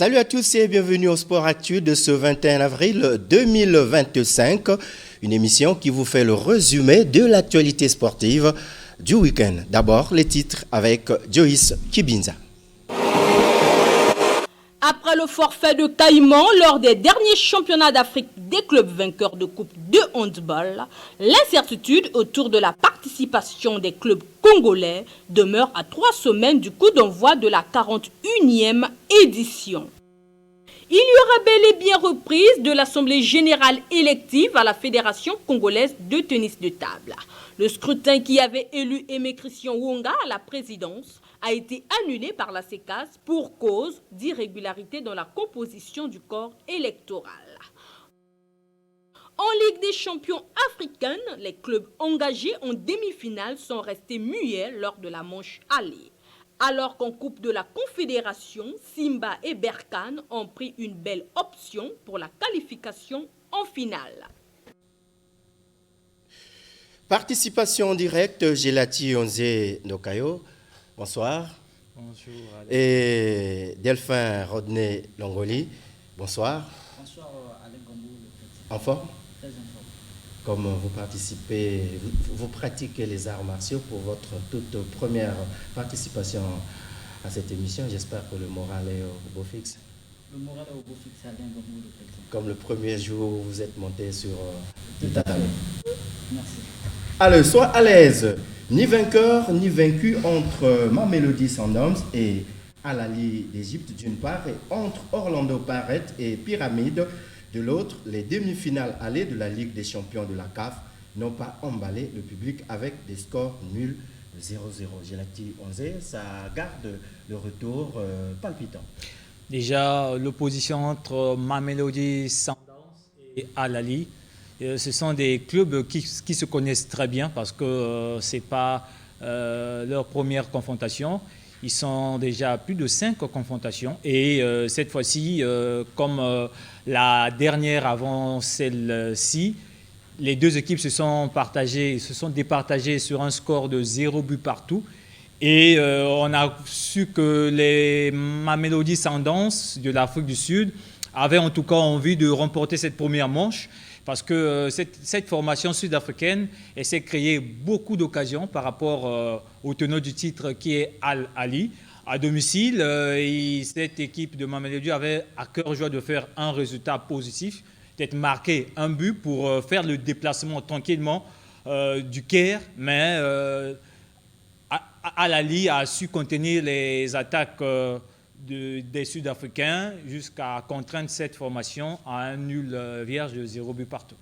Salut à tous et bienvenue au Sport Actu de ce 21 avril 2025. Une émission qui vous fait le résumé de l'actualité sportive du week-end. D'abord, les titres avec Joyce Kibinza. Après le forfait de Caïman lors des derniers championnats d'Afrique des clubs vainqueurs de Coupe de handball, l'incertitude autour de la participation des clubs congolais demeure à 3 semaines du coup d'envoi de la 41e édition. Il y aura bel et bien reprise de l'Assemblée générale élective à la Fédération congolaise de tennis de table. Le scrutin qui avait élu Aimé Christian Wonga à la présidence a été annulé par la CECAS pour cause d'irrégularité dans la composition du corps électoral. En Ligue des champions africaine, les clubs engagés en demi-finale sont restés muets lors de la manche aller. Alors qu'en Coupe de la Confédération, Simba et Berkane ont pris une belle option pour la qualification en finale. Participation en direct, Gelati Onze Nokayo. Bonsoir. Bonjour. Et Delphin Rodney Longoli. Bonsoir. Bonsoir Alain Gambou. En forme? Très en forme. Comme vous participez, vous pratiquez les arts martiaux pour votre toute première participation à cette émission, j'espère que le moral est au beau fixe. Le moral est au beau fixe, Alain Gambou. Comme le premier jour où vous êtes monté sur le tatami. Merci. Alors, sois à l'aise. Ni vainqueur, ni vaincu entre Mamelodi Sundowns et Al Ahly d'Égypte d'une part et entre Orlando Pirates et Pyramide de l'autre. Les demi-finales allées de la Ligue des champions de la CAF n'ont pas emballé le public avec des scores nuls 0-0. Gelati Onze, ça garde le retour palpitant. Déjà, l'opposition entre Mamelodi Sundowns et Al Ahly, ce sont des clubs qui se connaissent très bien parce que ce n'est pas leur première confrontation. Ils sont déjà à plus de 5 confrontations. Et cette fois-ci, comme la dernière avant celle-ci, les deux équipes se sont départagées sur un score de 0 but partout. Et on a su que les Mamelodi Sundowns de l'Afrique du Sud avaient en tout cas envie de remporter cette première manche. Parce que cette formation sud-africaine essaie de créer beaucoup d'occasions par rapport au tenant du titre qui est Al Ahly. À domicile, cette équipe de Mamelodi avait à cœur joie de faire un résultat positif, d'être marqué un but pour faire le déplacement tranquillement du Caire. Mais Al Ahly a su contenir les attaques des Sud-Africains jusqu'à contraindre cette formation à un nul vierge de 0 but partout.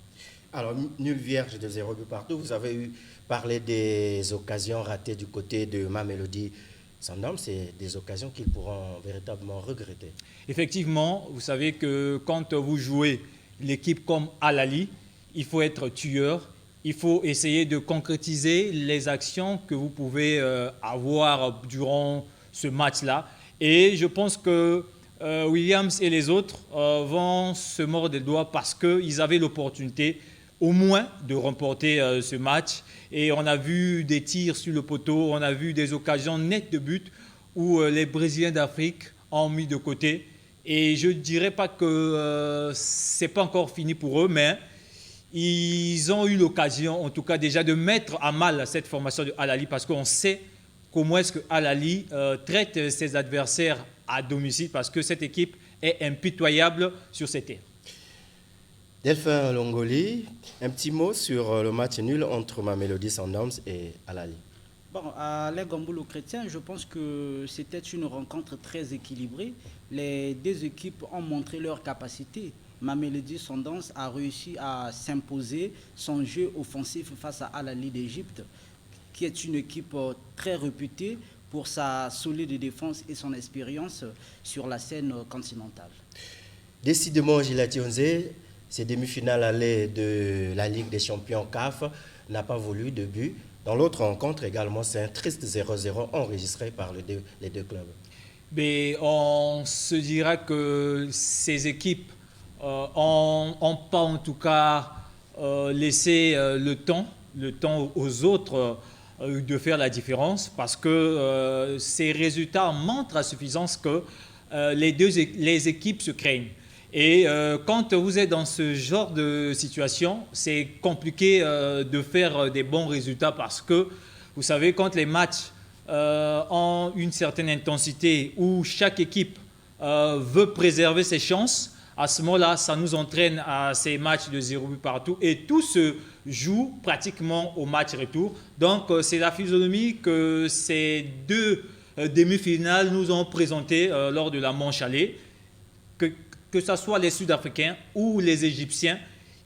Alors, nul vierge de 0 but partout, vous avez parlé des occasions ratées du côté de Mamelodi Sundowns, c'est des occasions qu'ils pourront véritablement regretter. Effectivement, vous savez que quand vous jouez l'équipe comme Al Ahly, il faut être tueur, il faut essayer de concrétiser les actions que vous pouvez avoir durant ce match-là. Et je pense que Williams et les autres vont se mordre les doigts parce qu'ils avaient l'opportunité au moins de remporter ce match. Et on a vu des tirs sur le poteau, on a vu des occasions nettes de but où les Brésiliens d'Afrique ont mis de côté. Et je ne dirais pas que ce n'est pas encore fini pour eux, mais ils ont eu l'occasion en tout cas déjà de mettre à mal cette formation de Al Ahly parce qu'on sait comment est-ce que Al Ahly traite ses adversaires à domicile parce que cette équipe est impitoyable sur ses terres. Delphin Longoli, un petit mot sur le match nul entre Mamelodi Sundowns et Al Ahly. Bon, à Alain Gambou le chrétien, je pense que c'était une rencontre très équilibrée. Les deux équipes ont montré leur capacité. Mamelodi Sundowns a réussi à s'imposer son jeu offensif face à Al Ahly d'Égypte, qui est une équipe très réputée pour sa solide défense et son expérience sur la scène continentale. Décidément, Gelati Onze, ces demi-finales allées de la Ligue des champions CAF n'a pas voulu de but. Dans l'autre rencontre également, c'est un triste 0-0 enregistré par les deux clubs. Mais on se dira que ces équipes n'ont pas en tout cas laissé le temps aux autres de faire la différence parce que ces résultats montrent à suffisance que les équipes se craignent. Et quand vous êtes dans ce genre de situation, c'est compliqué de faire des bons résultats parce que, vous savez, quand les matchs ont une certaine intensité où chaque équipe veut préserver ses chances, à ce moment-là, ça nous entraîne à ces matchs de 0 but partout et tout se joue pratiquement au match retour. Donc, c'est la physionomie que ces deux demi-finales nous ont présentées lors de la manche aller. Que ce soit les Sud-Africains ou les Égyptiens,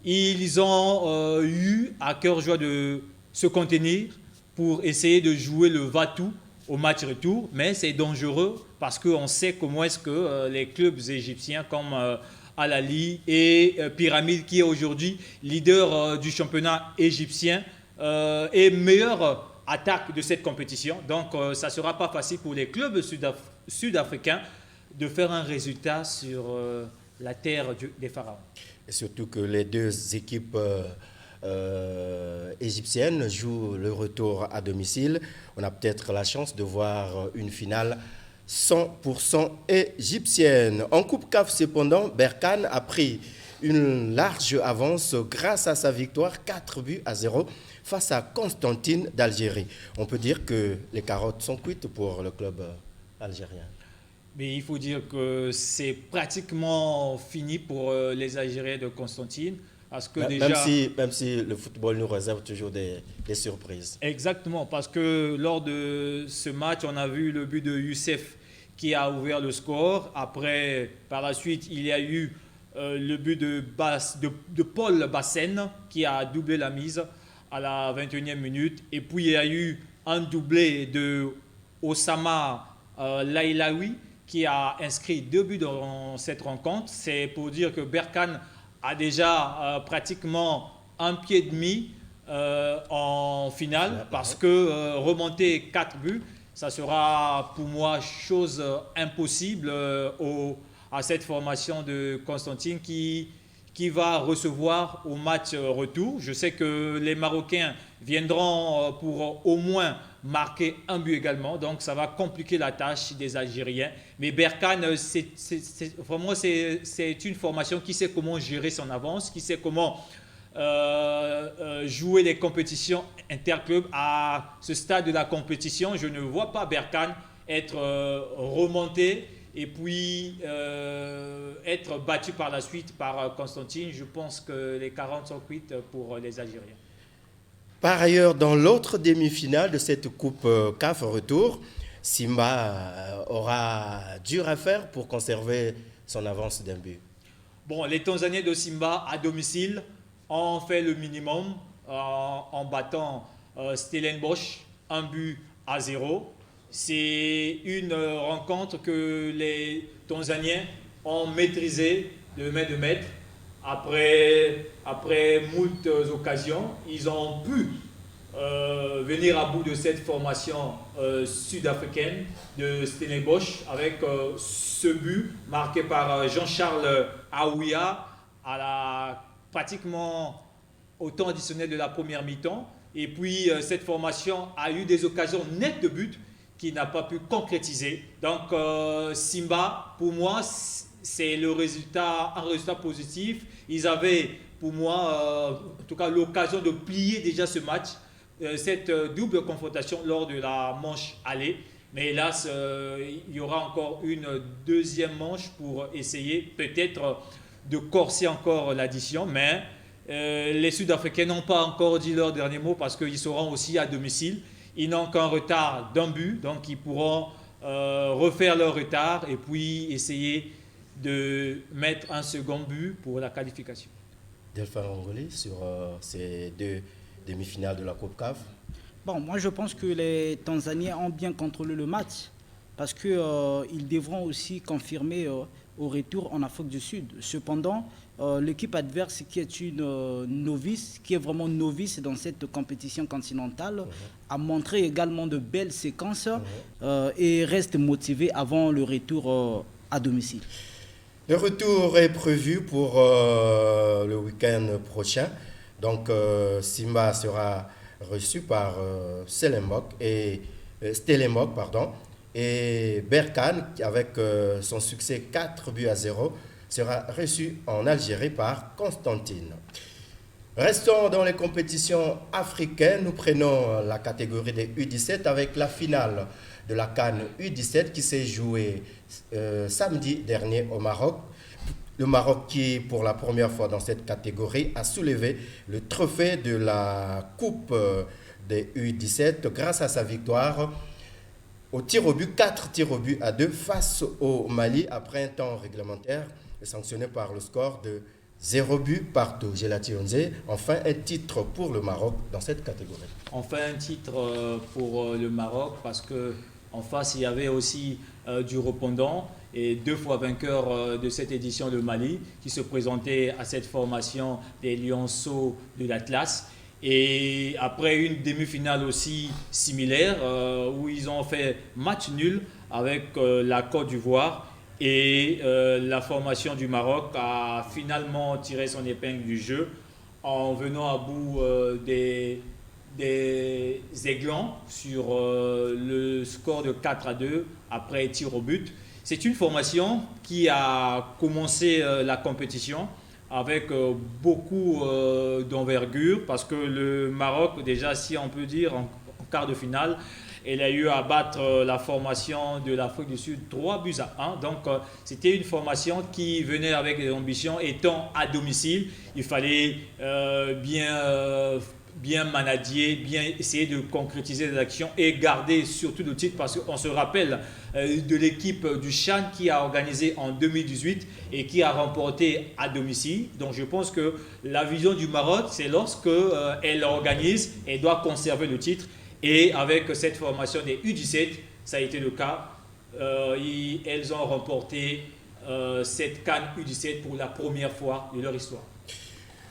ils ont eu à cœur joie de se contenir pour essayer de jouer le va-tout au match retour. Mais c'est dangereux parce qu'on sait comment est-ce que les clubs égyptiens comme Al Ahly et Pyramide, qui est aujourd'hui leader du championnat égyptien, est meilleure attaque de cette compétition. Donc, ça ne sera pas facile pour les clubs sud-africains de faire un résultat sur la terre des pharaons. Et surtout que les deux équipes égyptiennes jouent le retour à domicile. On a peut-être la chance de voir une finale 100% égyptienne. En Coupe CAF, cependant, Berkane a pris une large avance grâce à sa victoire 4-0 face à Constantine d'Algérie. On peut dire que les carottes sont cuites pour le club algérien. Mais il faut dire que c'est pratiquement fini pour les Algériens de Constantine. Parce que même si le football nous réserve toujours des surprises. Exactement, parce que lors de ce match, on a vu le but de Youssef qui a ouvert le score. Après, par la suite, il y a eu le but de Paul Bassène qui a doublé la mise à la 21e minute. Et puis, il y a eu un doublé de Osama Laïlaoui qui a inscrit 2 buts dans cette rencontre. C'est pour dire que Berkane a déjà pratiquement un pied et demi en finale parce que remonter 4 buts, ça sera pour moi chose impossible à cette formation de Constantine qui va recevoir au match retour. Je sais que les Marocains viendront pour au moins marquer un but également, donc ça va compliquer la tâche des Algériens. Mais Berkane, c'est une formation qui sait comment gérer son avance, qui sait comment jouer les compétitions interclubs. À ce stade de la compétition, je ne vois pas Berkane être remonté et puis être battu par la suite par Constantine. Je pense que les 40 sont cuites pour les Algériens. Par ailleurs, dans l'autre demi-finale de cette Coupe CAF retour, Simba aura dur à faire pour conserver son avance d'un but. Bon, les Tanzaniens de Simba à domicile ont fait le minimum en battant Stellenbosch 1-0. C'est une rencontre que les Tanzaniens ont maîtrisée de main de maître. Après moult occasions, ils ont pu venir à bout de cette formation sud-africaine de Stellenbosch avec ce but marqué par Jean-Charles Aouya à la pratiquement au temps additionnel de la première mi-temps. Et puis cette formation a eu des occasions nettes de but qui n'a pas pu concrétiser. Donc Simba, pour moi, c'est un résultat positif. Ils avaient, pour moi, en tout cas, l'occasion de plier déjà ce match, cette double confrontation lors de la manche aller. Mais hélas, il y aura encore une deuxième manche pour essayer peut-être de corser encore l'addition. Mais les Sud-Africains n'ont pas encore dit leur dernier mot parce qu'ils seront aussi à domicile. Ils n'ont qu'un retard d'un but, donc ils pourront refaire leur retard et puis essayer de mettre un second but pour la qualification. Delphin Rongoli sur ces deux demi-finales de la Coupe CAF. Bon, moi je pense que les Tanzaniens ont bien contrôlé le match parce qu'ils devront aussi confirmer au retour en Afrique du Sud. Cependant, l'équipe adverse qui est une novice, qui est vraiment novice dans cette compétition continentale, a montré également de belles séquences et reste motivée avant le retour à domicile. Le retour est prévu pour le week-end prochain. Donc, Simba sera reçu par Stellenbosch Et Berkane, avec son succès 4-0, sera reçu en Algérie par Constantine. Restons dans les compétitions africaines. Nous prenons la catégorie des U17 avec la finale de la CAN U17 qui s'est jouée samedi dernier au Maroc. Le Maroc qui, pour la première fois dans cette catégorie, a soulevé le trophée de la Coupe des U17 grâce à sa victoire au tir au but, 4 tirs au but à 2 face au Mali après un temps réglementaire sanctionné par le score de 0 but partout. Gelati Onze, enfin un titre pour le Maroc dans cette catégorie. Enfin un titre pour le Maroc parce qu'en face il y avait aussi du répondant et 2 fois vainqueur de cette édition, le Mali, qui se présentait à cette formation des Lionceaux de l'Atlas. Et après une demi-finale aussi similaire où ils ont fait match nul avec la Côte d'Ivoire. Et la formation du Maroc a finalement tiré son épingle du jeu en venant à bout des Aiglons sur le score de 4-2 après tir au but. C'est une formation qui a commencé la compétition avec beaucoup d'envergure parce que le Maroc, déjà si on peut dire en quart de finale, elle a eu à battre la formation de l'Afrique du Sud 3-1. Donc, c'était une formation qui venait avec des ambitions. Étant à domicile, il fallait bien manager, bien essayer de concrétiser des actions et garder surtout le titre parce qu'on se rappelle de l'équipe du Chan qui a organisé en 2018 et qui a remporté à domicile. Donc, je pense que la vision du Maroc, c'est lorsque elle organise et doit conserver le titre. Et avec cette formation des U17, ça a été le cas. Elles ont remporté cette CAN U17 pour la première fois de leur histoire.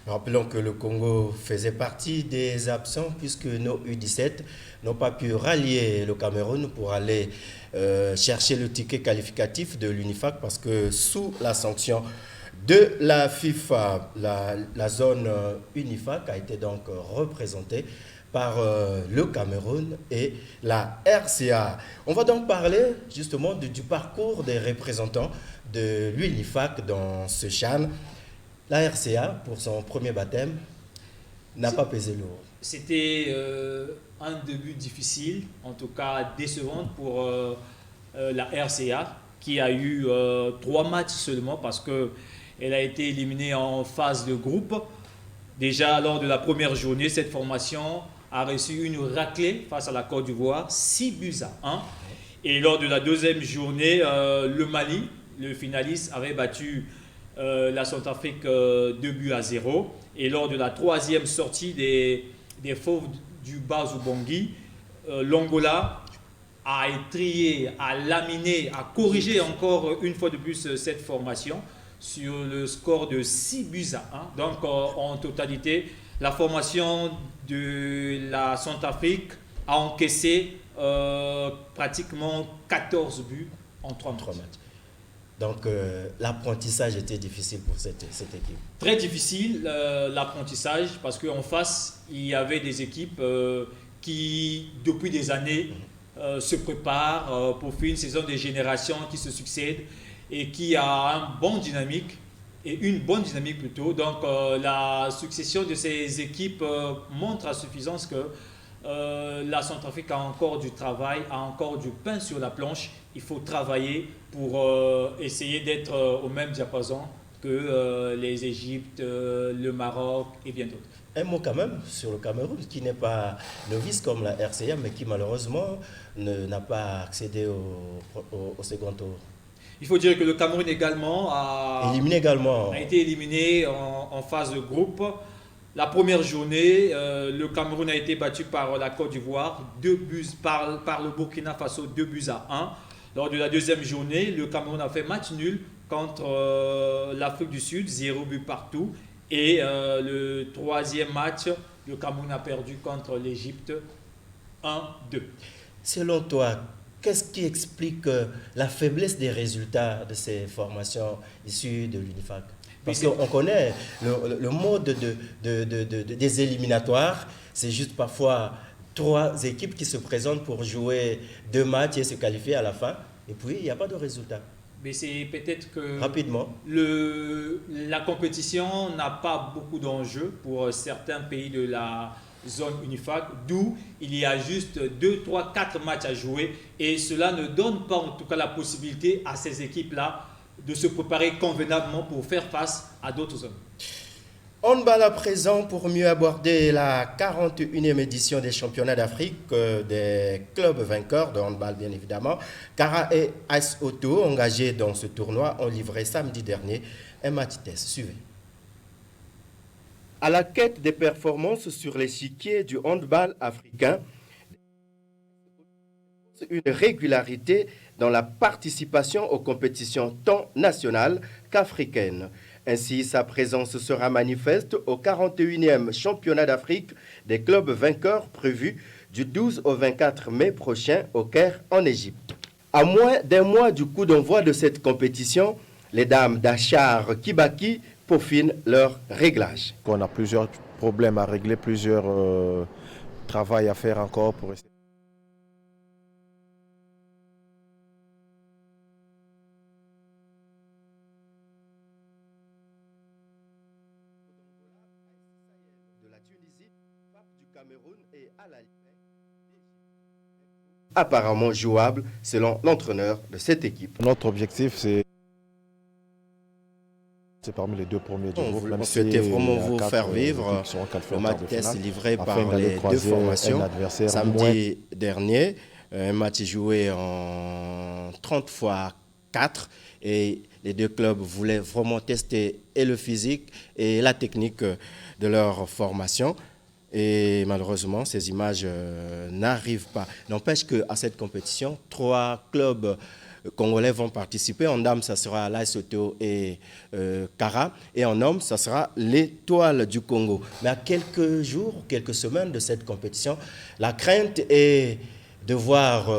Rappelons que le Congo faisait partie des absents puisque nos U17 n'ont pas pu rallier le Cameroun pour aller chercher le ticket qualificatif de l'UNIFAC parce que sous la sanction de la FIFA, la zone UNIFAC a été donc représentée par le Cameroun et la RCA. On va donc parler justement du parcours des représentants de l'UNIFAC dans ce CHAN. La RCA, pour son premier baptême, n'a pas pesé lourd. C'était un début difficile, en tout cas décevant pour la RCA, qui a eu 3 matchs seulement parce qu'elle a été éliminée en phase de groupe. Déjà lors de la première journée, cette formation a reçu une raclée face à la Côte d'Ivoire, 6-1. Et lors de la deuxième journée, le Mali, le finaliste, avait battu la Centrafrique 2-0. Et lors de la troisième sortie des Fauves du Bazu Bangui, l'Angola a étrié, a laminé, a corrigé encore une fois de plus cette formation sur le score de 6-1. Donc en totalité, la formation de la Centrafrique a encaissé pratiquement 14 buts en 3 matchs. Donc l'apprentissage était difficile pour cette équipe. Très difficile l'apprentissage parce qu'en face, il y avait des équipes qui, depuis des années, se préparent pour faire une saison des générations qui se succèdent et qui a une bonne dynamique plutôt. Donc la succession de ces équipes montre à suffisance que la Centrafrique a encore du travail, a encore du pain sur la planche. Il faut travailler pour essayer d'être au même diapason que les Égyptes, le Maroc et bien d'autres. Un mot quand même sur le Cameroun qui n'est pas novice comme la RCA mais qui malheureusement n'a pas accédé au second tour. Il faut dire que le Cameroun également a été éliminé en phase de groupe. La première journée, le Cameroun a été battu par la Côte d'Ivoire, par le Burkina Faso 2-1. Lors de la deuxième journée, le Cameroun a fait match nul contre l'Afrique du Sud, 0 but partout. Et le troisième match, le Cameroun a perdu contre l'Égypte 1-2. Selon toi, qu'est-ce qui explique la faiblesse des résultats de ces formations issues de l'UNIFAC? Parce qu'on connaît le mode des éliminatoires, c'est juste parfois 3 équipes qui se présentent pour jouer 2 matchs et se qualifier à la fin. Et puis, il n'y a pas de résultat. Mais c'est peut-être que Rapidement. la compétition n'a pas beaucoup d'enjeux pour certains pays de la zone UNIFAC, d'où il y a juste 2, 3, 4 matchs à jouer et cela ne donne pas en tout cas la possibilité à ces équipes-là de se préparer convenablement pour faire face à d'autres zones. Handball à présent pour mieux aborder la 41e édition des championnats d'Afrique des clubs vainqueurs de handball bien évidemment. Kara et AS Auto engagés dans ce tournoi ont livré samedi dernier un match test. Suivez. À la quête des performances sur l'échiquier du handball africain, une régularité dans la participation aux compétitions tant nationales qu'africaines. Ainsi, sa présence sera manifeste au 41e championnat d'Afrique des clubs vainqueurs prévu du 12 au 24 mai prochain au Caire en Égypte. À moins d'un mois du coup d'envoi de cette compétition, les dames d'Achar Kibaki peaufinent leur réglage. On a plusieurs problèmes à régler, plusieurs travail à faire encore pour essayer. Apparemment jouable selon l'entraîneur de cette équipe. Notre objectif, c'est parmi les 2 premiers du groupe. Vous souhaitez vraiment vous faire vivre le match test livré par les 2 formations samedi dernier. Un match joué en 30 x 4 et les 2 clubs voulaient vraiment tester et le physique et la technique de leur formation. Et malheureusement, ces images n'arrivent pas. N'empêche qu'à cette compétition, 3 clubs congolais vont participer. En dames, ça sera l'AS Auto et Kara. Et en hommes, ça sera l'Étoile du Congo. Mais à quelques jours, quelques semaines de cette compétition, la crainte est de voir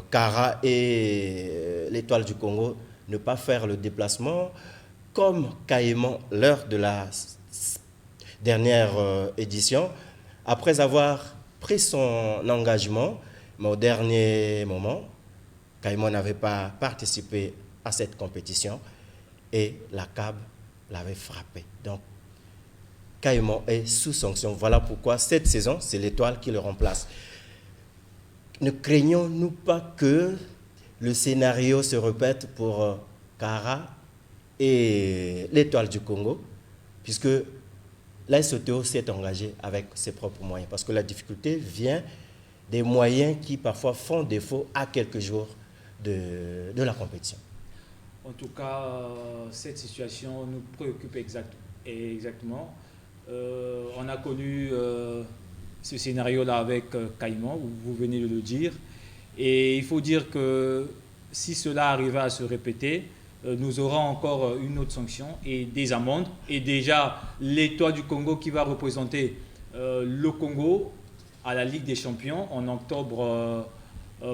Kara et l'Étoile du Congo ne pas faire le déplacement comme Caïman lors de la dernière édition. Après avoir pris son engagement, mais au dernier moment, Caïman n'avait pas participé à cette compétition et la CAB l'avait frappé. Donc, Caïman est sous sanction. Voilà pourquoi cette saison, c'est l'Étoile qui le remplace. Ne craignons-nous pas que le scénario se répète pour Kara et l'Étoile du Congo, puisque l'AS Auto s'est engagé avec ses propres moyens, parce que la difficulté vient des moyens qui parfois font défaut à quelques jours de la compétition. En tout cas, cette situation nous préoccupe exactement. On a connu ce scénario-là avec Caïman, vous venez de le dire. Et il faut dire que si cela arrivait à se répéter, nous aurons encore une autre sanction et des amendes. Et déjà, l'Étoile du Congo qui va représenter le Congo à la Ligue des Champions en octobre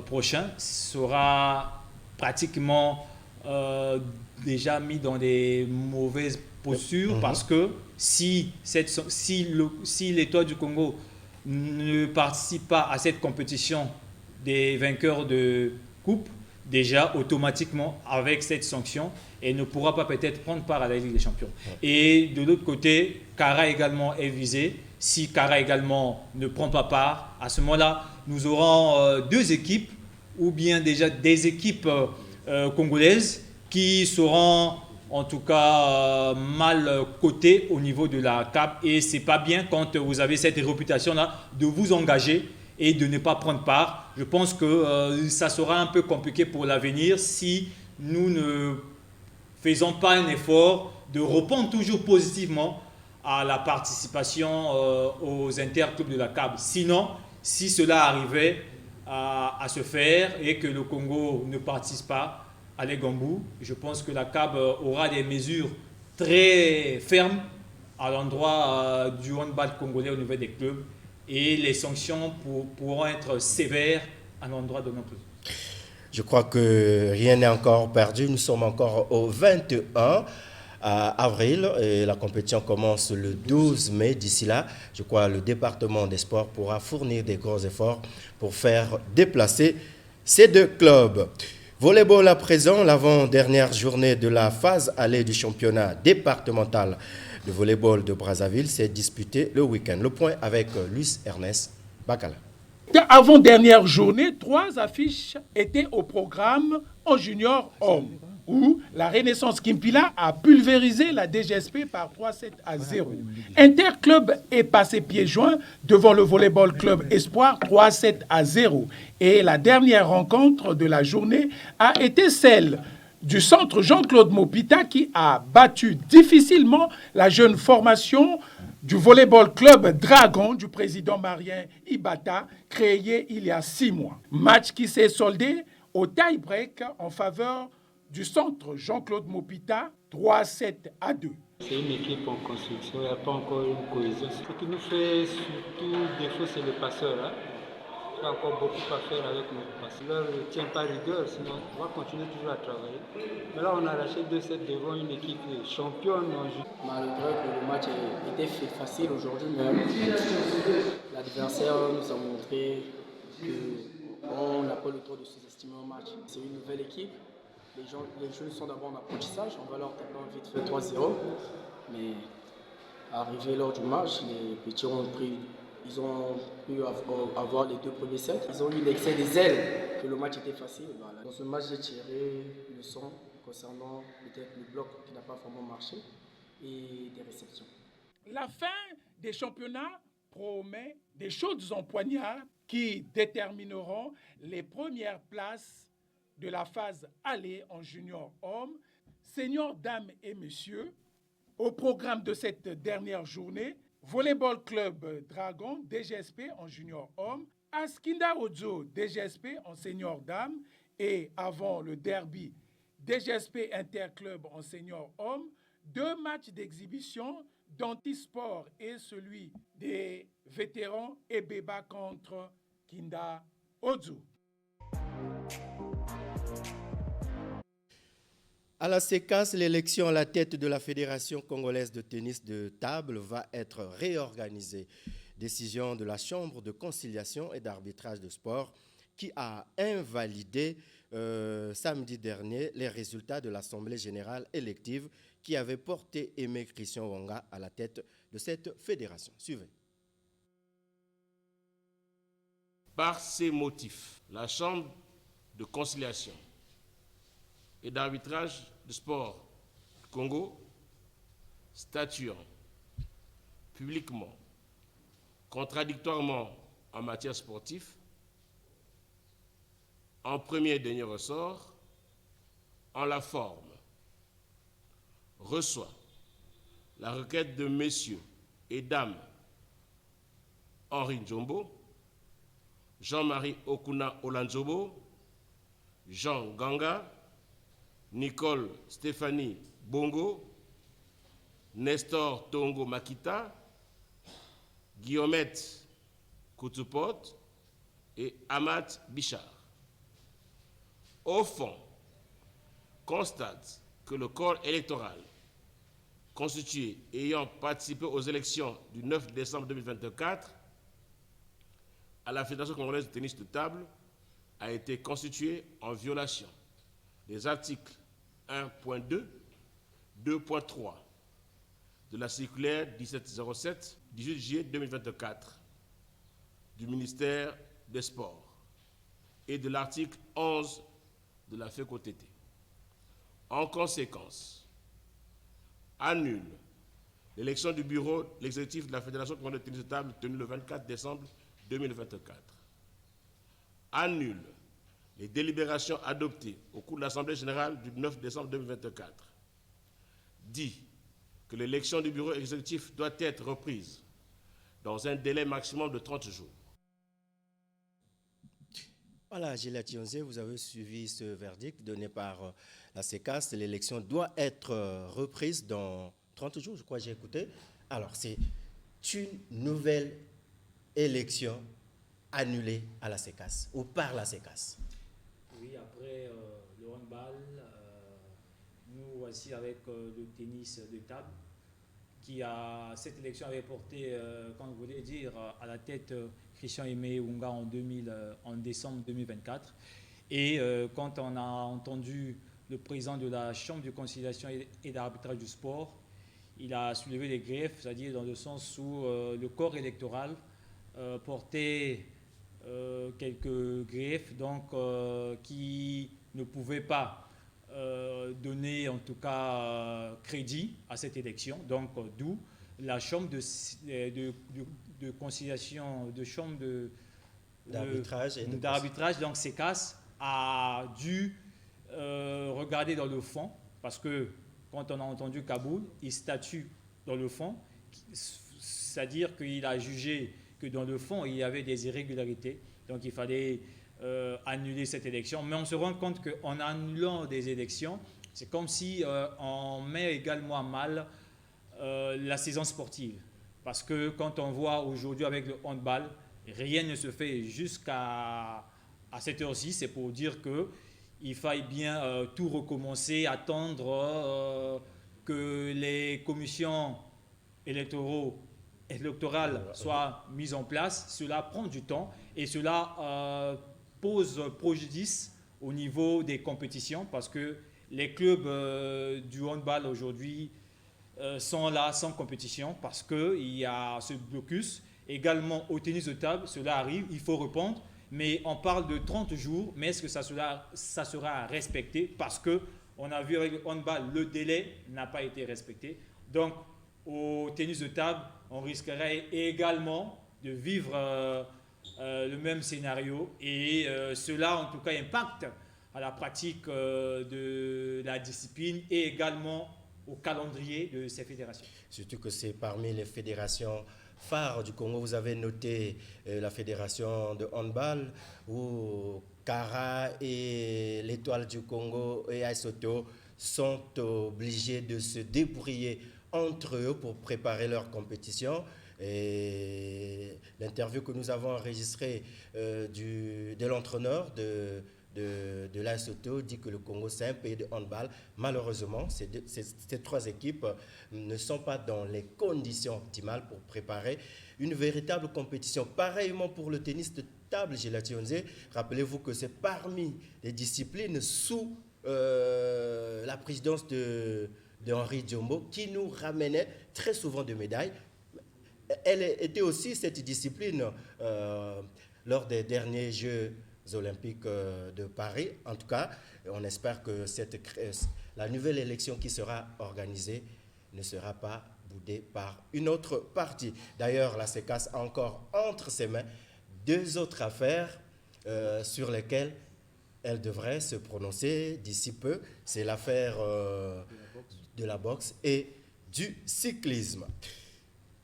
prochain sera pratiquement déjà mis dans des mauvaises postures parce que si l'Étoile du Congo ne participe pas à cette compétition des vainqueurs de coupe, déjà automatiquement avec cette sanction, elle ne pourra pas peut-être prendre part à la Ligue des Champions. Et de l'autre côté, Kara également est visé. Si Kara également ne prend pas part, à ce moment-là, nous aurons 2 équipes ou bien déjà des équipes congolaises qui seront en tout cas mal cotées au niveau de la CAP. Et ce n'est pas bien quand vous avez cette réputation-là de vous engager et de ne pas prendre part. Je pense que ça sera un peu compliqué pour l'avenir si nous ne faisons pas un effort de répondre toujours positivement à la participation aux interclubs de la CAB. Sinon, si cela arrivait à se faire et que le Congo ne participe pas à l'Egambou, je pense que la CAB aura des mesures très fermes à l'endroit du handball congolais au niveau des clubs et les sanctions pourront être sévères à l'endroit de notre club. Je crois que rien n'est encore perdu. Nous sommes encore au 21 avril et la compétition commence le 12 mai. D'ici là, je crois que le département des sports pourra fournir des gros efforts pour faire déplacer ces deux clubs. Volleyball à présent, l'avant-dernière journée de la phase allée du championnat départemental de volleyball de Brazzaville s'est disputée le week-end. Le point avec Luis Ernest Bacala. Avant-dernière journée, 3 affiches étaient au programme en junior homme, où la Renaissance Kimpila a pulvérisé la DGSP par 3-7-0. Interclub est passé pieds joints devant le Volleyball Club Espoir 3-7-0. Et la dernière rencontre de la journée a été celle du centre Jean-Claude Mopita qui a battu difficilement la jeune formation du Volleyball Club Dragon du président Marien Ibata, créé il y a 6 mois. Match qui s'est soldé au tie-break en faveur du centre Jean-Claude Mopita, 3-7-2. C'est une équipe en construction, il n'y a pas encore une cohésion. Ce qui nous fait surtout défaut, c'est le passeur. Il y a encore beaucoup à faire avec notre passeur. Là, ne tient pas rigueur, sinon on va continuer toujours à travailler. Mais là, on a arraché 2-7 devant une équipe championne. Malgré que le match était facile aujourd'hui, mais l'adversaire nous a montré qu'on n'a pas le droit de sous-estimer un match. C'est une nouvelle équipe. Les jeunes sont d'abord en apprentissage. On va leur taper en vite fait 3-0. Mais arrivé lors du match, les petits ont pu avoir les 2 premiers sets. Ils ont eu l'excès des ailes, que le match était facile. Voilà. Dans ce match, j'ai tiré une leçon concernant peut-être le bloc qui n'a pas vraiment marché et des réceptions. La fin des championnats promet des chaudes empoignades qui détermineront les premières places de la phase aller en junior homme. Seigneurs, dames et messieurs, au programme de cette dernière journée, Volleyball Club Dragon, DGSP en junior homme, Askinda Odzo, DGSP en senior dame, et avant le derby, DGSP Interclub en senior homme, 2 matchs d'exhibition d'Antisport et celui des vétérans Ebeba contre Kinda Odzo. À la CECAS, l'élection à la tête de la Fédération congolaise de tennis de table va être réorganisée. Décision de la Chambre de conciliation et d'arbitrage de sport qui a invalidé samedi dernier les résultats de l'Assemblée générale élective qui avait porté Aimé Christian Wanga à la tête de cette fédération. Suivez. Par ces motifs, la Chambre de conciliation et d'arbitrage de sport du Congo, statuant publiquement, contradictoirement en matière sportive, en premier et dernier ressort, en la forme, reçoit la requête de messieurs et dames Henri Njombo, Jean-Marie Okuna Olanzobo, Jean Ganga, Nicole Stéphanie Bongo, Nestor Tongo Makita, Guillaumette Koutupot et Amat Bichard. Au fond, constate que le corps électoral constitué ayant participé aux élections du 9 décembre 2024 à la Fédération congolaise de tennis de table a été constitué en violation des articles 1.2, 2.3 de la circulaire 1707, 18 juillet 2024 du ministère des Sports et de l'article 11 de la FECOTT. En conséquence, annule l'élection du bureau l'exécutif de la Fédération congolaise de tennis de table tenue le 24 décembre 2024. Annule les délibérations adoptées au cours de l'Assemblée générale du 9 décembre 2024. Dit que l'élection du bureau exécutif doit être reprise dans un délai maximum de 30 jours. Voilà, Gilles Tionzé, vous avez suivi ce verdict donné par la CECAS. L'élection doit être reprise dans 30 jours, je crois que j'ai écouté. Alors, c'est une nouvelle élection annulée à la CECAS ou par la CECAS. Oui, après le handball, nous voici avec le tennis de table, cette élection avait porté, comme vous voulez dire, à la tête Christian Aimé Unga en décembre 2024. Et quand on a entendu le président de la Chambre de conciliation et d'arbitrage du sport, il a soulevé des griefs, c'est-à-dire dans le sens où le corps électoral portait quelques griefs, donc qui ne pouvaient pas donner en tout cas crédit à cette élection. Donc d'où la Chambre de conciliation, de Chambre d'arbitrage, donc CECAS, a dû regarder dans le fond, parce que quand on a entendu Kaboul, il statue dans le fond, c'est-à-dire qu'il a jugé que dans le fond, il y avait des irrégularités, donc il fallait annuler cette élection. Mais on se rend compte qu'en annulant des élections, c'est comme si on met également à mal la saison sportive. Parce que quand on voit aujourd'hui avec le handball, rien ne se fait jusqu'à cette heure-ci, c'est pour dire qu'il faille bien tout recommencer, attendre que les commissions électorales soient mises en place. Cela prend du temps et cela pose préjudice au niveau des compétitions parce que les clubs du handball aujourd'hui sont là sans compétition parce qu'il y a ce blocus. Également au tennis de table, cela arrive, il faut répondre. Mais on parle de 30 jours, mais est-ce que ça sera respecté? Parce qu'on a vu avec le handball, le délai n'a pas été respecté. Donc, au tennis de table, on risquerait également de vivre le même scénario. Et cela, en tout cas, impacte à la pratique de la discipline et également au calendrier de ces fédérations. Surtout que c'est parmi les fédérations phares du Congo. Vous avez noté la fédération de handball où Kara et l'Étoile du Congo et Aisoto sont obligés de se débrouiller entre eux pour préparer leur compétition. Et l'interview que nous avons enregistrée de l'entraîneur de l'Aisoto dit que le Congo, c'est un pays de handball. Malheureusement, ces trois équipes ne sont pas dans les conditions optimales pour préparer une véritable compétition. Pareillement pour le tennis de table, Gilati Onze, rappelez-vous que c'est parmi les disciplines sous la présidence de Henri Djombo qui nous ramenait très souvent de médailles. Elle était aussi cette discipline lors des derniers Jeux olympiques de Paris. En tout cas, on espère que la nouvelle élection qui sera organisée ne sera pas boudée par une autre partie. D'ailleurs, la CECAS a encore entre ses mains deux autres affaires sur lesquelles elle devrait se prononcer d'ici peu. C'est l'affaire de la boxe et du cyclisme.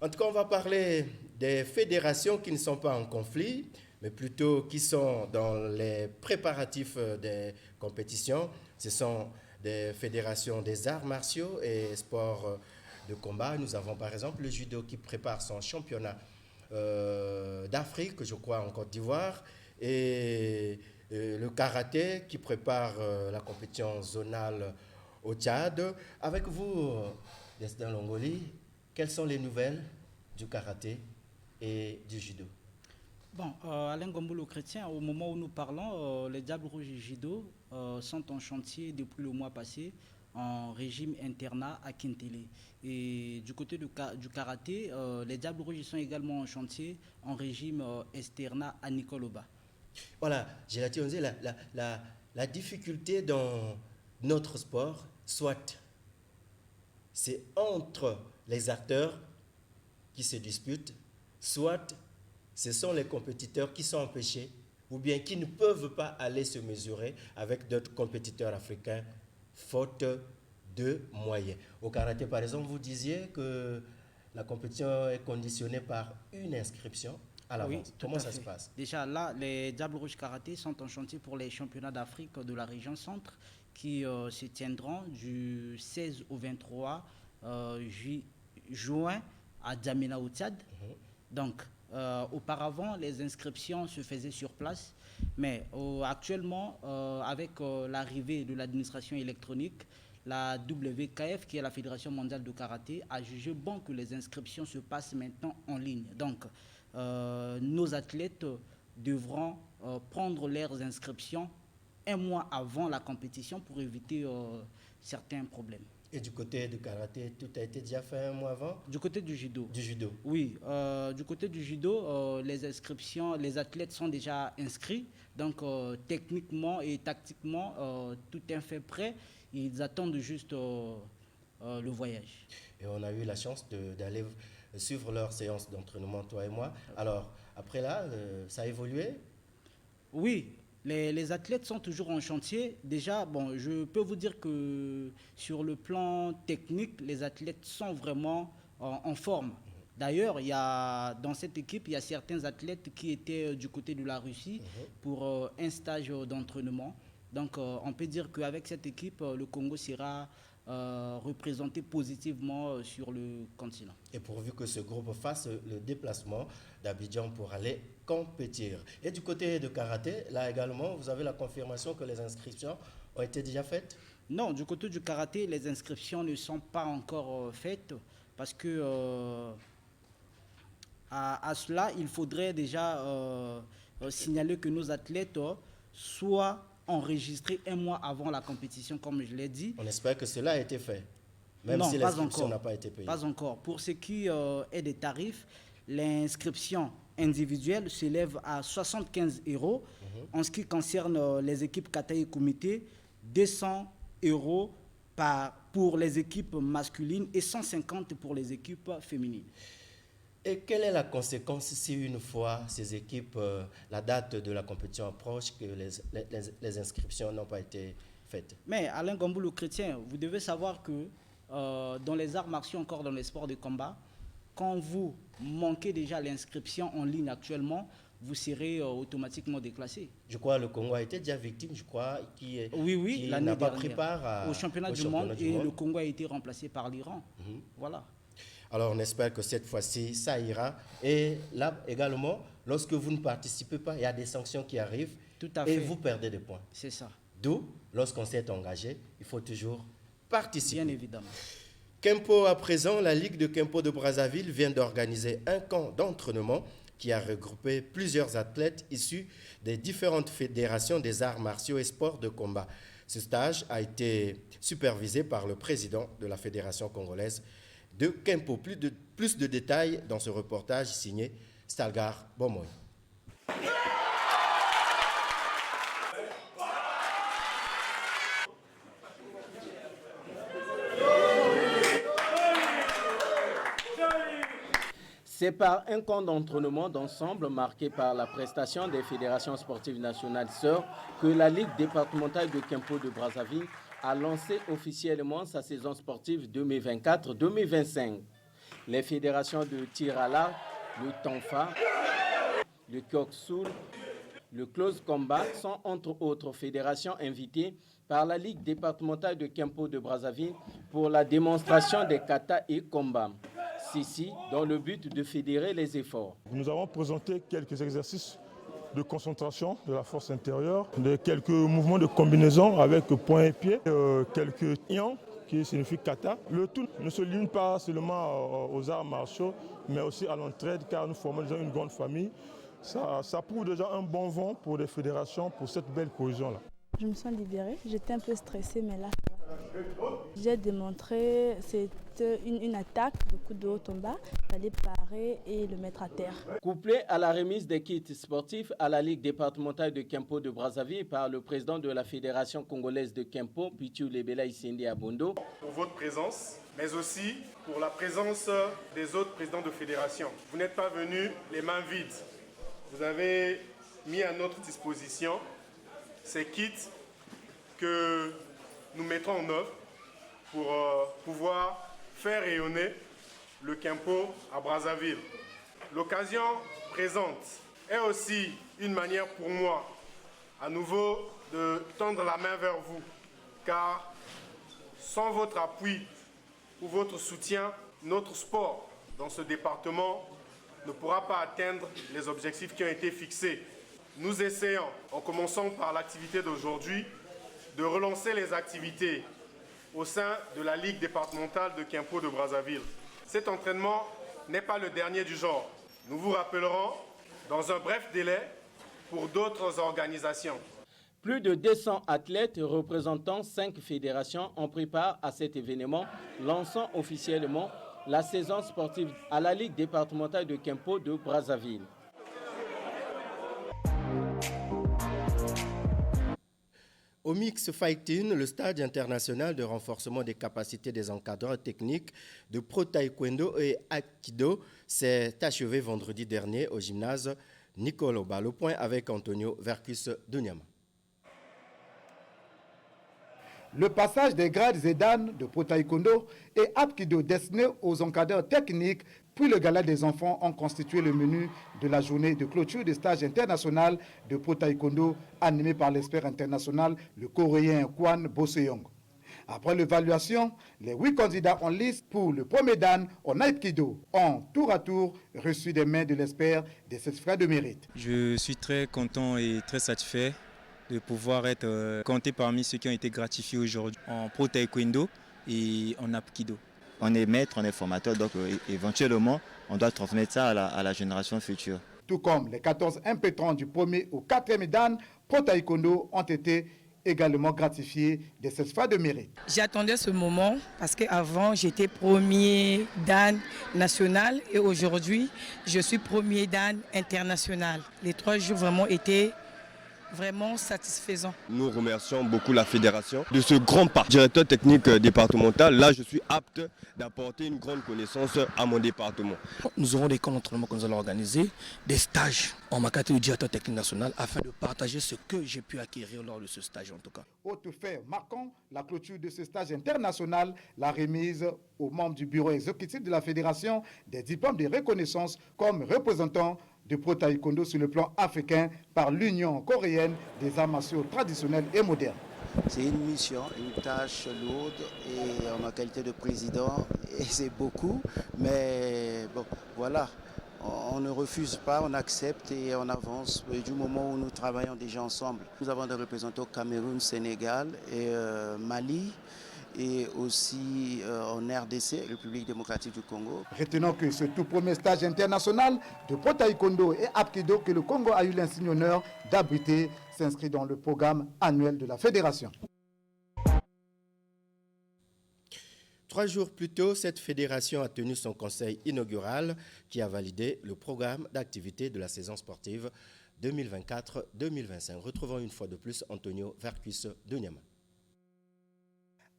En tout cas, on va parler des fédérations qui ne sont pas en conflit, mais plutôt qui sont dans les préparatifs des compétitions. Ce sont des fédérations des arts martiaux et sports de combat. Nous avons par exemple le judo qui prépare son championnat d'Afrique, je crois, en Côte d'Ivoire, et le karaté qui prépare la compétition zonale au Tchad. Avec vous, Destin Longoli, quelles sont les nouvelles du karaté et du judo? Bon, Alain Gomboulou Chrétien, au moment où nous parlons, les Diables Rouges et Judo sont en chantier depuis le mois passé en régime internat à Kintele. Et du côté du karaté, les Diables Rouges sont également en chantier en régime externat à Nicoloba. Voilà, j'ai la difficulté dans notre sport, soit c'est entre les acteurs qui se disputent, soit ce sont les compétiteurs qui sont empêchés ou bien qui ne peuvent pas aller se mesurer avec d'autres compétiteurs africains faute de moyens. Au karaté, par exemple, vous disiez que la compétition est conditionnée par une inscription à l'avance. Oui, comment ça se passe? Déjà là, les Diables Rouges Karaté sont en chantier pour les championnats d'Afrique de la région centre qui se tiendront du 16 au 23 juin à Djamena au Tchad. Donc, auparavant, les inscriptions se faisaient sur place, mais actuellement, avec l'arrivée de l'administration électronique, la WKF, qui est la Fédération mondiale de karaté, a jugé bon que les inscriptions se passent maintenant en ligne. Donc, nos athlètes devront prendre leurs inscriptions un mois avant la compétition pour éviter certains problèmes. Et du côté du karaté, tout a été déjà fait un mois avant? Du côté du judo. Du judo. Oui, du côté du judo, les inscriptions, les athlètes sont déjà inscrits. Donc, techniquement et tactiquement, tout est fait prêt. Ils attendent juste le voyage. Et on a eu la chance d'aller suivre leur séance d'entraînement, toi et moi. Alors, après là, ça a évolué? Oui. Les athlètes sont toujours en chantier. Déjà, bon, je peux vous dire que sur le plan technique, les athlètes sont vraiment en forme. D'ailleurs, dans cette équipe, il y a certains athlètes qui étaient du côté de la Russie pour un stage d'entraînement. Donc, on peut dire qu'avec cette équipe, le Congo sera représenté positivement sur le continent. Et pourvu que ce groupe fasse le déplacement d'Abidjan pour aller compétir. Et du côté de karaté, là également, vous avez la confirmation que les inscriptions ont été déjà faites? Non, du côté du karaté, les inscriptions ne sont pas encore faites parce que à cela, il faudrait déjà signaler que nos athlètes soient enregistrés un mois avant la compétition, comme je l'ai dit. On espère que cela a été fait, même non, si l'inscription n'a pas été payée. Pas encore. Pour ce qui est des tarifs, l'inscription individuelle s'élève à 75 €. En ce qui concerne les équipes kata et comité, 200 € pour les équipes masculines et 150 pour les équipes féminines. Et quelle est la conséquence si une fois ces équipes, la date de la compétition approche, que les inscriptions n'ont pas été faites? Mais Alain Gomboulou Chrétien, vous devez savoir que dans les arts martiaux, encore dans les sports de combat, quand vous manquez déjà l'inscription en ligne actuellement, vous serez automatiquement déclassé. Je crois que le Congo a été déjà victime, qui n'a pas pris part au championnat du monde. Le Congo a été remplacé par l'Iran. Voilà. Alors on espère que cette fois-ci, ça ira. Et là également, lorsque vous ne participez pas, il y a des sanctions qui arrivent. Tout à et fait. vous perdez des points. C'est ça. D'où, lorsqu'on s'est engagé, il faut toujours participer. Bien évidemment. Kempo à présent, la Ligue de Kempo de Brazzaville vient d'organiser un camp d'entraînement qui a regroupé plusieurs athlètes issus des différentes fédérations des arts martiaux et sports de combat. Ce stage a été supervisé par le président de la Fédération congolaise de Kempo. Plus de détails dans ce reportage signé Stalgar Bomoy. C'est par un camp d'entraînement d'ensemble marqué par la prestation des fédérations sportives nationales sœurs que la Ligue départementale de Kempo de Brazzaville a lancé officiellement sa saison sportive 2024-2025. Les fédérations de tir à l'arc, le Tonfa, le Kyoksul, le Close Combat sont entre autres fédérations invitées par la Ligue départementale de Kempo de Brazzaville pour la démonstration des kata et combats. Ceci dans le but de fédérer les efforts. Nous avons présenté quelques exercices de concentration de la force intérieure, quelques mouvements de combinaison avec poing et pied, quelques ian qui signifie kata. Le tout ne se limite pas seulement aux arts martiaux, mais aussi à l'entraide, car nous formons déjà une grande famille. Ça prouve déjà un bon vent pour les fédérations, pour cette belle cohésion-là. Je me sens libérée, j'étais un peu stressée, mais là, j'ai démontré, c'était une attaque, le coup de haut en bas, il fallait parer et le mettre à terre. Couplé à la remise des kits sportifs à la Ligue départementale de Kempo de Brazzaville par le président de la Fédération congolaise de Kempo, Pichu Lebela Issendi Abondo. Pour votre présence, mais aussi pour la présence des autres présidents de fédération. Vous n'êtes pas venus les mains vides. Vous avez mis à notre disposition ces kits que nous mettrons en œuvre pour pouvoir faire rayonner le Kempo à Brazzaville. L'occasion présente est aussi une manière pour moi, à nouveau, de tendre la main vers vous, car sans votre appui ou votre soutien, notre sport dans ce département ne pourra pas atteindre les objectifs qui ont été fixés. Nous essayons, en commençant par l'activité d'aujourd'hui, de relancer les activités au sein de la Ligue départementale de Kimpo de Brazzaville. Cet entraînement n'est pas le dernier du genre. Nous vous rappellerons dans un bref délai pour d'autres organisations. Plus de 200 athlètes représentant 5 fédérations ont pris part à cet événement, lançant officiellement la saison sportive à la Ligue départementale de Kimpo de Brazzaville. Au Mix Fighting, le stage international de renforcement des capacités des encadreurs techniques de Pro Taekwondo et Aikido s'est achevé vendredi dernier au gymnase Nicolo Balopoint avec Antonio Vercus de Niama. Le passage des grades et dan de Pro Taekwondo et Aikido destinés aux encadreurs techniques, puis le gala des enfants ont constitué le menu de la journée de clôture du stage international de Pro Taekwondo animé par l'expert international, le coréen Kwan Boseong. Après l'évaluation, les 8 candidats en liste pour le premier dan en Aikido ont tour à tour reçu des mains de l'expert des certificats de mérite. Je suis très content et très satisfait de pouvoir être compté parmi ceux qui ont été gratifiés aujourd'hui en Pro Taekwondo et en Aikido. On est maître, on est formateur, donc éventuellement, on doit transmettre ça à la génération future. Tout comme les 14 impétrants du premier au 4e dan, Pro Taekwondo ont été également gratifiés des certificats de mérite. J'attendais ce moment parce qu'avant j'étais premier dan national et aujourd'hui je suis premier dan international. Les 3 jours vraiment étaient vraiment satisfaisant. Nous remercions beaucoup la fédération de ce grand pas. Directeur technique départemental, là je suis apte d'apporter une grande connaissance à mon département. Nous aurons des camps d'entraînement que nous allons organiser, des stages en ma qualité de directeur technique national afin de partager ce que j'ai pu acquérir lors de ce stage en tout cas. Autre fait marquant, la clôture de ce stage international, la remise aux membres du bureau exécutif de la fédération des diplômes de reconnaissance comme représentants de Pro Taekwondo sur le plan africain par l'Union coréenne des arts martiaux traditionnels et modernes. C'est une mission, une tâche lourde et en ma qualité de président, et c'est beaucoup, mais bon, voilà, on ne refuse pas, on accepte et on avance du moment où nous travaillons déjà ensemble. Nous avons des représentants au Cameroun, Sénégal et Mali, et aussi en RDC, République démocratique du Congo. Retenons que ce tout premier stage international de Pro Taekwondo et Aikido que le Congo a eu l'insigne honneur d'abriter s'inscrit dans le programme annuel de la fédération. 3 jours plus tôt, cette fédération a tenu son conseil inaugural qui a validé le programme d'activité de la saison sportive 2024-2025. Retrouvons une fois de plus Antonio Vercus de Niama.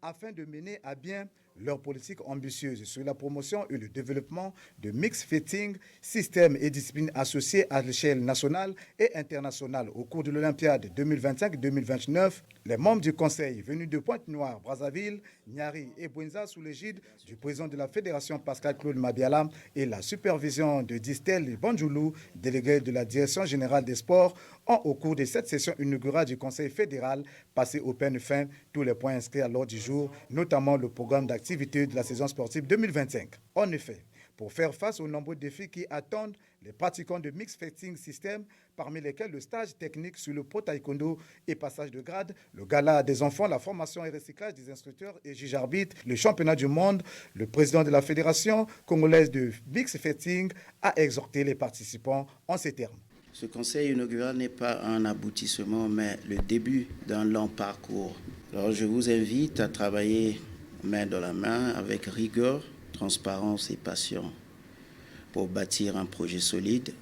Afin de mener à bien leur politique ambitieuse sur la promotion et le développement de mix fitting, systèmes et disciplines associés à l'échelle nationale et internationale au cours de l'Olympiade 2025-2029, les membres du conseil venus de Pointe-Noire, Brazzaville, Niari et Bouenza sous l'égide du président de la fédération Pascal Claude Mabiala et la supervision de Distel Banjoulou, délégué de la direction générale des sports, ont au cours de cette session inaugurale du conseil fédéral passé au peine fin tous les points inscrits à l'ordre du jour, notamment le programme d'activité de la saison sportive 2025. En effet, pour faire face aux nombreux défis qui attendent les pratiquants de Mix Fighting System, parmi lesquels le stage technique sur le Pro Taekwondo et passage de grade, le gala des enfants, la formation et recyclage des instructeurs et juges arbitres, le championnat du monde, le président de la Fédération congolaise de Mix Fighting a exhorté les participants en ces termes. Ce conseil inaugural n'est pas un aboutissement, mais le début d'un long parcours. Alors je vous invite à travailler main dans la main avec rigueur, transparence et passion pour bâtir un projet solide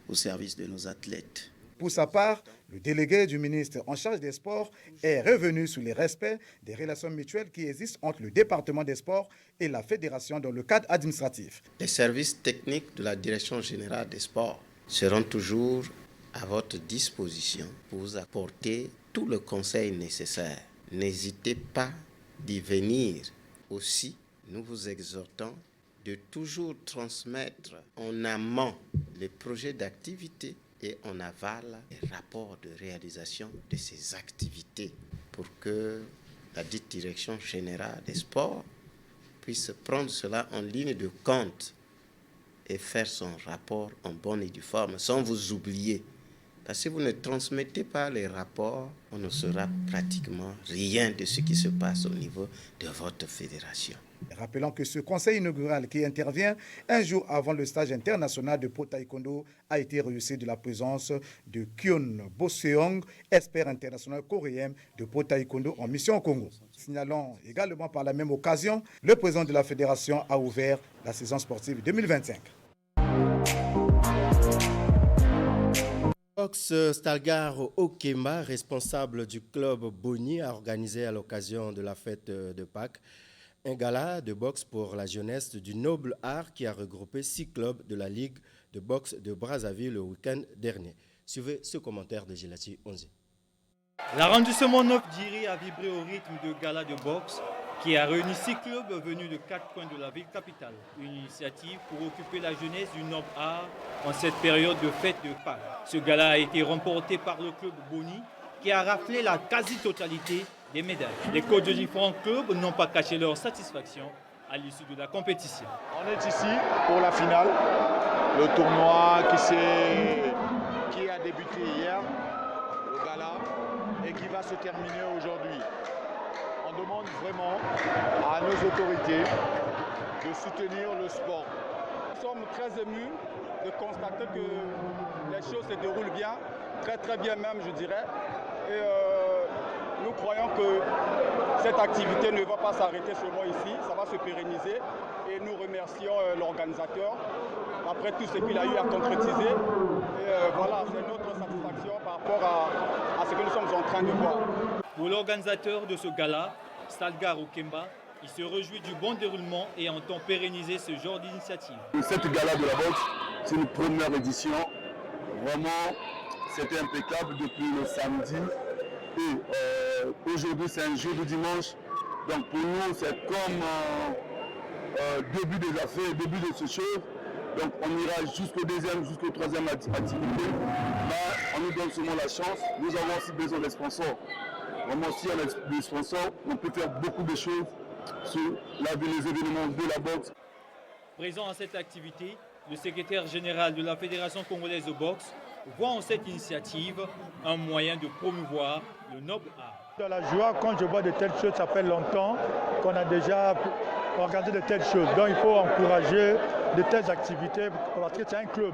au service de nos athlètes. Pour sa part, le délégué du ministre en charge des sports est revenu sur les respects des relations mutuelles qui existent entre le département des sports et la fédération dans le cadre administratif. Les services techniques de la direction générale des sports seront toujours à votre disposition pour vous apporter tout le conseil nécessaire. N'hésitez pas d'y venir. Aussi, nous vous exhortons de toujours transmettre en amont les projets d'activité et en aval les rapports de réalisation de ces activités pour que la dite direction générale des sports puisse prendre cela en ligne de compte et faire son rapport en bonne et due forme sans vous oublier. Parce que si vous ne transmettez pas les rapports, on ne saura pratiquement rien de ce qui se passe au niveau de votre fédération. Rappelons que ce conseil inaugural qui intervient un jour avant le stage international de Pro Taekwondo a été réussi de la présence de Kyun Bo-seong, expert international coréen de Pro Taekwondo en mission au Congo. Signalons également par la même occasion, le président de la fédération a ouvert la saison sportive 2025. Box Stalgar Okemba, responsable du club Boni, a organisé à l'occasion de la fête de Pâques un gala de boxe pour la jeunesse du noble art qui a regroupé 6 clubs de la Ligue de boxe de Brazzaville le week-end dernier. Suivez ce commentaire de Gelati Onze. L'arrondissement 9 d'Iri a vibré au rythme de gala de boxe qui a réuni 6 clubs venus de 4 coins de la ville capitale. Une initiative pour occuper la jeunesse du noble art en cette période de fête de Pâques. Ce gala a été remporté par le club Boni qui a raflé la quasi-totalité des médailles. Les coachs de différents clubs n'ont pas caché leur satisfaction à l'issue de la compétition. On est ici pour la finale, le tournoi qui a débuté hier, le gala, et qui va se terminer aujourd'hui. On demande vraiment à nos autorités de soutenir le sport. Nous sommes très émus de constater que les choses se déroulent bien, très bien même je dirais. Et nous croyons que cette activité ne va pas s'arrêter seulement ici, ça va se pérenniser et nous remercions l'organisateur après tout ce qu'il a eu à concrétiser. Et voilà, c'est notre satisfaction par rapport à ce que nous sommes en train de voir. Pour l'organisateur de ce gala, Stalgar Okemba, il se réjouit du bon déroulement et entend pérenniser ce genre d'initiative. Cette gala de la boxe, c'est une première édition. Vraiment, c'était impeccable depuis le samedi. Et aujourd'hui, c'est un jeudi dimanche. Donc pour nous, c'est comme début des affaires, début de ce show. Donc on ira jusqu'au deuxième, jusqu'au troisième activité. Là, on nous donne seulement la chance. Nous avons aussi besoin des sponsors. Vraiment, si on a des sponsors, on peut faire beaucoup de choses sur les événements de la boxe. Présent à cette activité, le secrétaire général de la Fédération congolaise de boxe voit en cette initiative un moyen de promouvoir le noble art. Dans la joie, quand je vois de telles choses, ça fait longtemps qu'on a déjà organisé de telles choses. Donc il faut encourager de telles activités parce que c'est un club.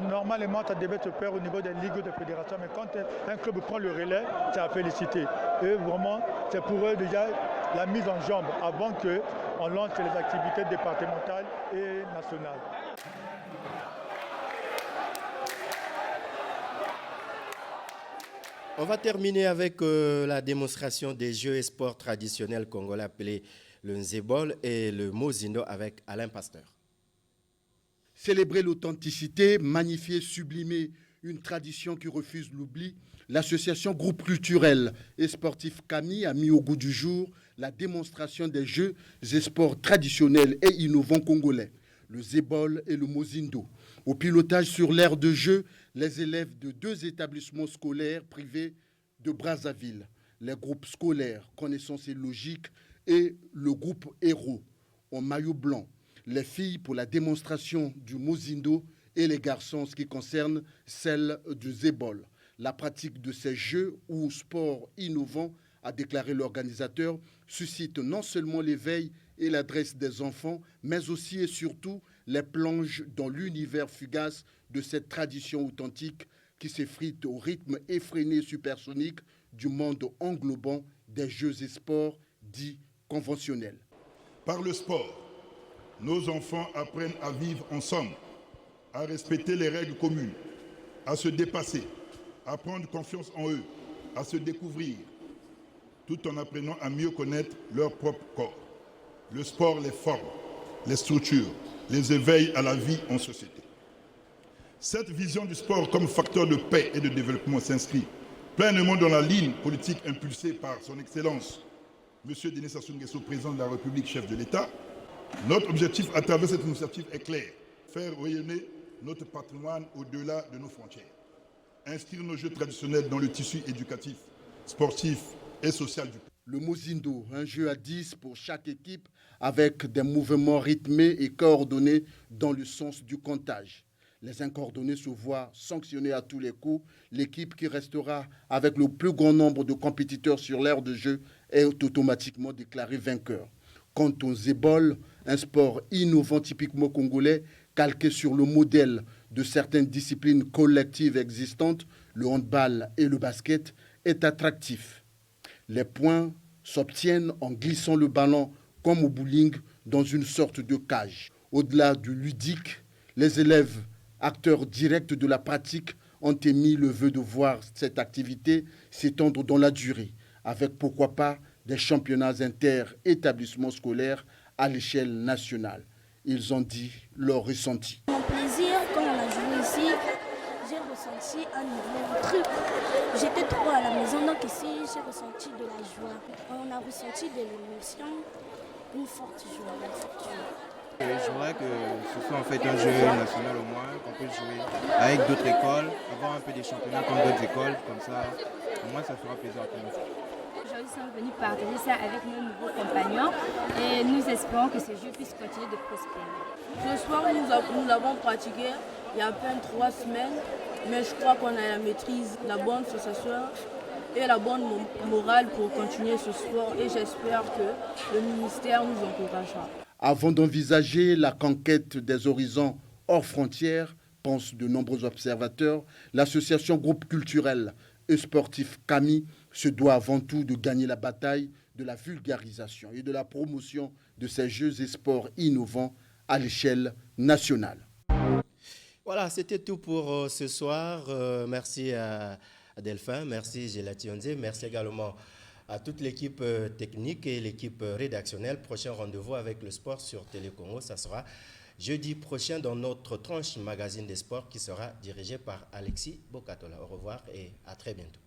Normalement, ça devait se faire au niveau des ligues de fédération, mais quand un club prend le relais, c'est à féliciter. Et vraiment, c'est pour eux déjà la mise en jambe avant qu'on lance les activités départementales et nationales. On va terminer avec la démonstration des jeux et sports traditionnels congolais appelés le Nzebol et le Mozindo avec Alain Pasteur. Célébrer l'authenticité, magnifier, sublimer une tradition qui refuse l'oubli, l'association Groupe culturel et sportif Camille a mis au goût du jour la démonstration des jeux et sports traditionnels et innovants congolais, le Nzebol et le Mozindo. Au pilotage sur l'aire de jeu, les élèves de 2 établissements scolaires privés de Brazzaville, les groupes scolaires Connaissance et Logique et le groupe Héros en maillot blanc, les filles pour la démonstration du Mozindo et les garçons en ce qui concerne celle du Nzebol. La pratique de ces jeux ou sports innovants, a déclaré l'organisateur, suscite non seulement l'éveil et l'adresse des enfants, mais aussi et surtout les plonge dans l'univers fugace de cette tradition authentique qui s'effrite au rythme effréné supersonique du monde englobant des jeux et sports dits conventionnels. Par le sport, nos enfants apprennent à vivre ensemble, à respecter les règles communes, à se dépasser, à prendre confiance en eux, à se découvrir, tout en apprenant à mieux connaître leur propre corps. Le sport les forme, les structure, les éveille à la vie en société. Cette vision du sport comme facteur de paix et de développement s'inscrit pleinement dans la ligne politique impulsée par son Excellence, M. Denis Sassou Nguesso, président de la République, chef de l'État. Notre objectif à travers cette initiative est clair, faire rayonner notre patrimoine au-delà de nos frontières. Inscrire nos jeux traditionnels dans le tissu éducatif, sportif et social du pays. Le Mozindo, un jeu à 10 pour chaque équipe avec des mouvements rythmés et coordonnés dans le sens du comptage. Les incoordonnés se voient sanctionnés à tous les coups. L'équipe qui restera avec le plus grand nombre de compétiteurs sur l'aire de jeu est automatiquement déclarée vainqueur. Quant aux ébol, un sport innovant typiquement congolais, calqué sur le modèle de certaines disciplines collectives existantes, le handball et le basket, est attractif. Les points s'obtiennent en glissant le ballon comme au bowling dans une sorte de cage. Au-delà du ludique, les élèves, acteurs directs de la pratique, ont émis le vœu de voir cette activité s'étendre dans la durée, avec pourquoi pas des championnats inter-établissements scolaires à l'échelle nationale. Ils ont dit leur ressenti. Mon plaisir, quand on a joué ici, j'ai ressenti un nouveau truc. J'étais trop à la maison, donc ici, j'ai ressenti de la joie. On a ressenti de l'émotion, une forte joie. Je voudrais que ce soit en fait un jeu national au moins, qu'on puisse jouer avec d'autres écoles, avoir un peu des championnats comme d'autres écoles, comme ça, au moins ça fera plaisir à tout le monde. Aujourd'hui, nous sommes venus partager ça avec nos nouveaux compagnons et nous espérons que ce jeu puisse continuer de prospérer. Ce soir, nous l'avons pratiqué il y a à peine 3 semaines, mais je crois qu'on a la maîtrise, la bonne sensation et la bonne morale pour continuer ce sport et j'espère que le ministère nous encouragera. Avant d'envisager la conquête des horizons hors frontières, pensent de nombreux observateurs, l'association groupe culturel et sportif CAMI se doit avant tout de gagner la bataille de la vulgarisation et de la promotion de ces jeux et sports innovants à l'échelle nationale. Voilà, c'était tout pour ce soir. Merci à Delphin, merci Gélationze, merci également à toute l'équipe technique et l'équipe rédactionnelle. Prochain rendez-vous avec le sport sur Télé Congo, ça sera jeudi prochain dans notre tranche magazine des sports qui sera dirigé par Alexis Bokatola. Au revoir et à très bientôt.